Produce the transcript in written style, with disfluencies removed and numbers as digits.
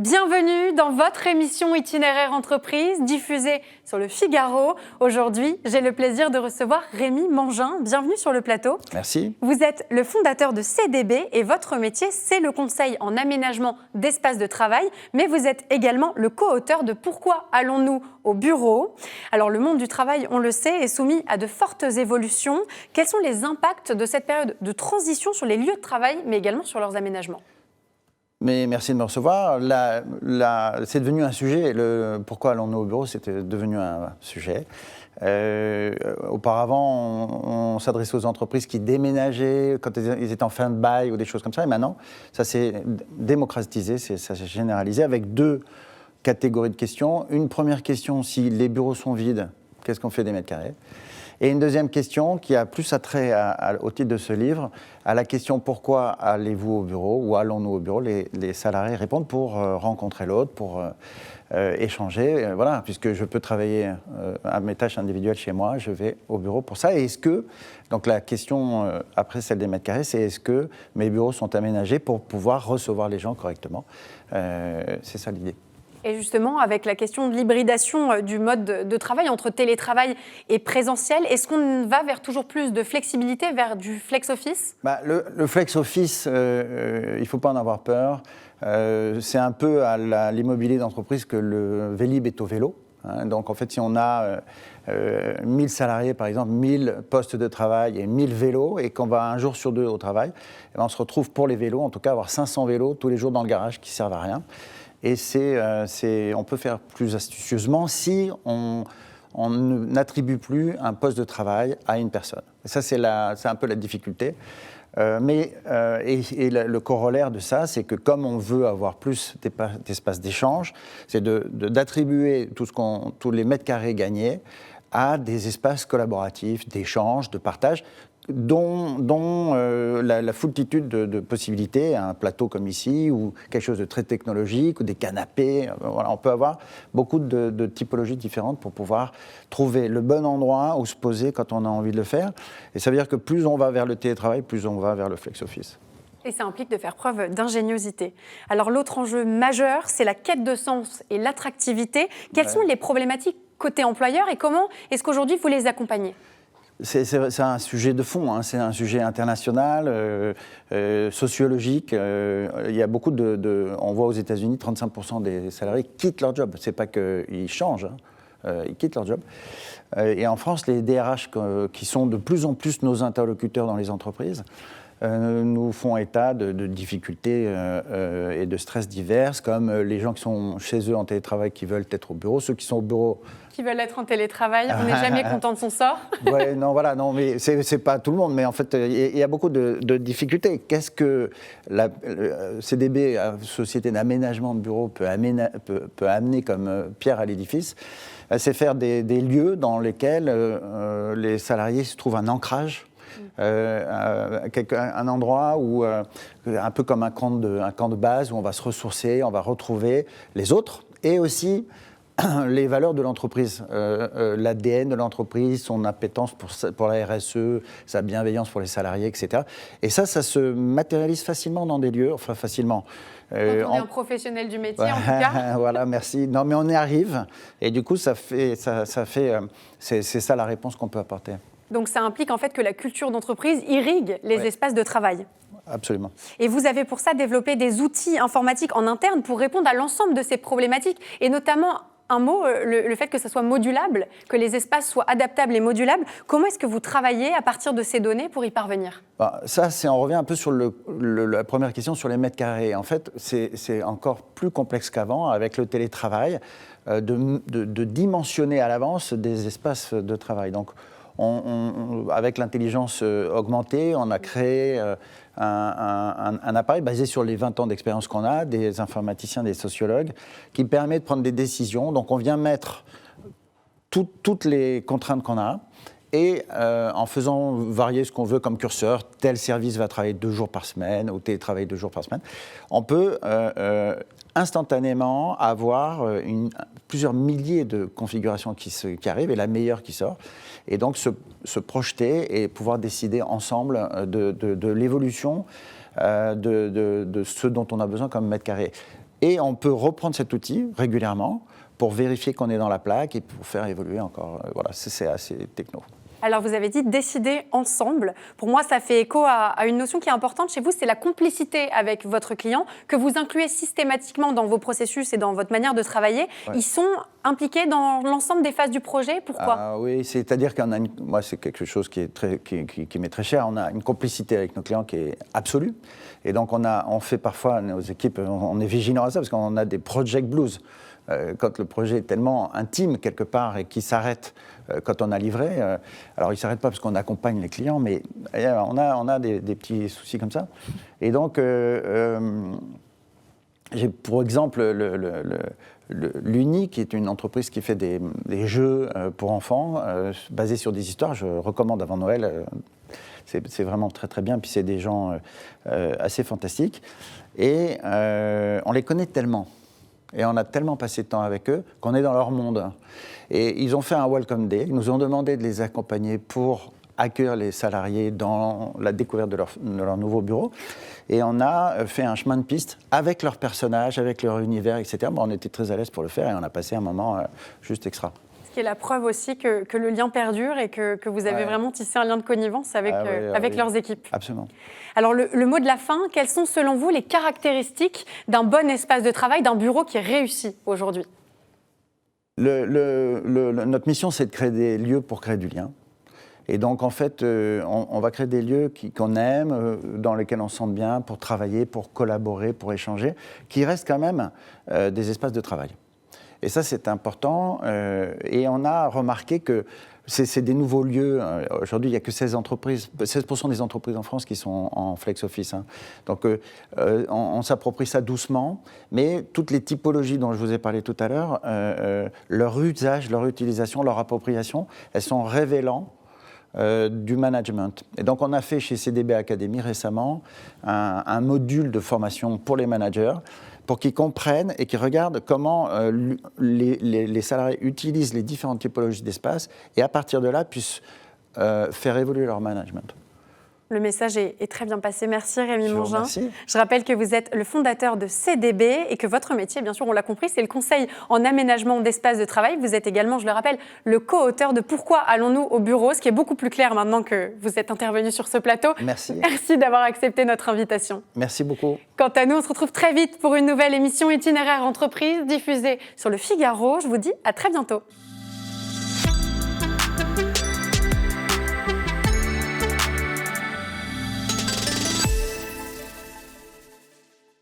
Bienvenue dans votre émission Itinéraire Entreprise, diffusée sur le Figaro. Aujourd'hui, j'ai le plaisir de recevoir Rémi Mangin. Bienvenue sur le plateau. Merci. Vous êtes le fondateur de CDB et votre métier, c'est le conseil en aménagement d'espace de travail, mais vous êtes également le co-auteur de Pourquoi allons-nous au bureau ? Alors, le monde du travail, on le sait, est soumis à de fortes évolutions. Quels sont les impacts de cette période de transition sur les lieux de travail, mais également sur leurs aménagements ? Mais merci de me recevoir. C'est devenu un sujet. Pourquoi allons-nous au bureau, c'était devenu un sujet. Auparavant, on s'adressait aux entreprises qui déménageaient quand ils étaient en fin de bail ou des choses comme ça. Et maintenant, ça s'est démocratisé, ça s'est généralisé avec deux catégories de questions. Une première question, si les bureaux sont vides, qu'est-ce qu'on fait des mètres carrés ? Et une deuxième question qui a plus attrait au titre de ce livre, à la question pourquoi allez-vous au bureau ou allons-nous au bureau, les salariés répondent pour rencontrer l'autre, pour échanger, voilà, puisque je peux travailler à mes tâches individuelles chez moi, je vais au bureau pour ça. Et est-ce que, donc la question après celle des mètres carrés, c'est est-ce que mes bureaux sont aménagés pour pouvoir recevoir les gens correctement ? C'est ça l'idée. Et justement, avec la question de l'hybridation du mode de travail entre télétravail et présentiel, est-ce qu'on va vers toujours plus de flexibilité, vers du flex-office ? Le flex-office, il ne faut pas en avoir peur. C'est un peu à l'immobilier d'entreprise que le Vélib est au vélo. Donc en fait, si on a 1000 salariés, par exemple, 1000 postes de travail et 1000 vélos, et qu'on va un jour sur deux au travail, on se retrouve pour les vélos, en tout cas avoir 500 vélos tous les jours dans le garage qui ne servent à rien. Et on peut faire plus astucieusement si on n'attribue plus un poste de travail à une personne. Et ça, c'est un peu la difficulté. Le corollaire de ça, c'est que comme on veut avoir plus d'espace d'échange, c'est d'attribuer tous les mètres carrés gagnés à des espaces collaboratifs, d'échange, de partage, dont la foultitude de possibilités, un plateau comme ici, ou quelque chose de très technologique, ou des canapés. Voilà, on peut avoir beaucoup de typologies différentes pour pouvoir trouver le bon endroit où se poser quand on a envie de le faire. Et ça veut dire que plus on va vers le télétravail, plus on va vers le flex-office. Et ça implique de faire preuve d'ingéniosité. Alors l'autre enjeu majeur, c'est la quête de sens et l'attractivité. Quelles sont les problématiques côté employeur et comment est-ce qu'aujourd'hui vous les accompagnez ? C'est un sujet de fond, c'est un sujet international, sociologique. Il y a beaucoup on voit aux États-Unis, 35% des salariés quittent leur job. C'est pas qu'ils changent, ils quittent leur job. Et en France, les DRH, qui sont de plus en plus nos interlocuteurs dans les entreprises, nous font état de difficultés et de stress divers, comme les gens qui sont chez eux en télétravail qui veulent être au bureau, ceux qui sont au bureau qui veulent être en télétravail, on n'est jamais content de son sort. Ouais, non, mais c'est pas tout le monde, mais en fait, il y a beaucoup de difficultés. Qu'est-ce que la CDB, Société d'aménagement de bureaux, peut amener comme pierre à l'édifice ? C'est faire des lieux dans lesquels les salariés se trouvent un ancrage. Un endroit où, un peu comme un camp de base, où on va se ressourcer, on va retrouver les autres, et aussi les valeurs de l'entreprise, l'ADN de l'entreprise, son appétence pour la RSE, sa bienveillance pour les salariés, etc. Et ça se matérialise facilement dans des lieux, enfin facilement. Quand on est un professionnel du métier, en tout cas. Voilà, merci. Non, mais on y arrive, et du coup, c'est ça la réponse qu'on peut apporter. Donc ça implique en fait que la culture d'entreprise irrigue les espaces de travail. Absolument. Et vous avez pour ça développé des outils informatiques en interne pour répondre à l'ensemble de ces problématiques, et notamment un mot, le fait que ça soit modulable, que les espaces soient adaptables et modulables. Comment est-ce que vous travaillez à partir de ces données pour y parvenir ? Ça, on revient un peu sur la première question sur les mètres carrés. En fait, c'est encore plus complexe qu'avant avec le télétravail, de dimensionner à l'avance des espaces de travail. Donc, avec l'intelligence augmentée, on a créé un appareil basé sur les 20 ans d'expérience qu'on a, des informaticiens, des sociologues, qui permet de prendre des décisions. Donc on vient mettre toutes les contraintes qu'on a, et en faisant varier ce qu'on veut comme curseur, tel service va travailler 2 jours par semaine ou télétravailler 2 jours par semaine, on peut instantanément avoir plusieurs milliers de configurations qui arrivent et la meilleure qui sort. Et donc se projeter et pouvoir décider ensemble de l'évolution de ce dont on a besoin comme mètre carré. Et on peut reprendre cet outil régulièrement pour vérifier qu'on est dans la plaque et pour faire évoluer encore. Voilà, c'est assez techno. Alors, vous avez dit décider ensemble. Pour moi, ça fait écho à une notion qui est importante chez vous, c'est la complicité avec votre client, que vous incluez systématiquement dans vos processus et dans votre manière de travailler. Ouais. Ils sont impliqués dans l'ensemble des phases du projet. Pourquoi ? Oui, c'est-à-dire qu'on a moi, c'est quelque chose qui m'est très cher. On a une complicité avec nos clients qui est absolue. Et donc, on fait parfois, nos équipes, on est vigilants à ça, parce qu'on a des project blues. Quand le projet est tellement intime quelque part et qu'il s'arrête quand on a livré, alors il ne s'arrête pas parce qu'on accompagne les clients, mais on a des petits soucis comme ça. Et donc, j'ai pour exemple l'Uni, qui est une entreprise qui fait des jeux pour enfants basés sur des histoires. Je recommande avant Noël. C'est vraiment très très bien, puis c'est des gens assez fantastiques. Et on les connaît tellement. Et on a tellement passé de temps avec eux qu'on est dans leur monde. Et ils ont fait un Welcome Day. Ils nous ont demandé de les accompagner pour accueillir les salariés dans la découverte de leur nouveau bureau. Et on a fait un chemin de piste avec leurs personnages, avec leur univers, etc. Bon, on était très à l'aise pour le faire et on a passé un moment juste extra. Ce qui est la preuve aussi que le lien perdure et que vous avez vraiment tissé un lien de connivence avec leurs équipes. Absolument. Alors, le mot de la fin, quelles sont selon vous les caractéristiques d'un bon espace de travail, d'un bureau qui est réussi aujourd'hui ? Notre mission, c'est de créer des lieux pour créer du lien. Et donc, en fait, on va créer des lieux qu'on aime, dans lesquels on se sent bien, pour travailler, pour collaborer, pour échanger, qui restent quand même des espaces de travail. Et ça, c'est important. Et on a remarqué que c'est des nouveaux lieux. Aujourd'hui, il n'y a que 16% des entreprises en France qui sont en flex office. Hein. Donc, on s'approprie ça doucement. Mais toutes les typologies dont je vous ai parlé tout à l'heure, leur usage, leur utilisation, leur appropriation, elles sont révélantes du management. Et donc, on a fait chez CDB Academy récemment un module de formation pour les managers pour qu'ils comprennent et qu'ils regardent comment les salariés utilisent les différentes typologies d'espace et à partir de là puissent faire évoluer leur management. Le message est très bien passé. Merci Rémi Mongin. Merci. Je rappelle que vous êtes le fondateur de CDB et que votre métier, bien sûr, on l'a compris, c'est le conseil en aménagement d'espace de travail. Vous êtes également, je le rappelle, le co-auteur de Pourquoi allons-nous au bureau, ce qui est beaucoup plus clair maintenant que vous êtes intervenu sur ce plateau. Merci. Merci d'avoir accepté notre invitation. Merci beaucoup. Quant à nous, on se retrouve très vite pour une nouvelle émission Itinéraire Entreprise diffusée sur Le Figaro. Je vous dis à très bientôt.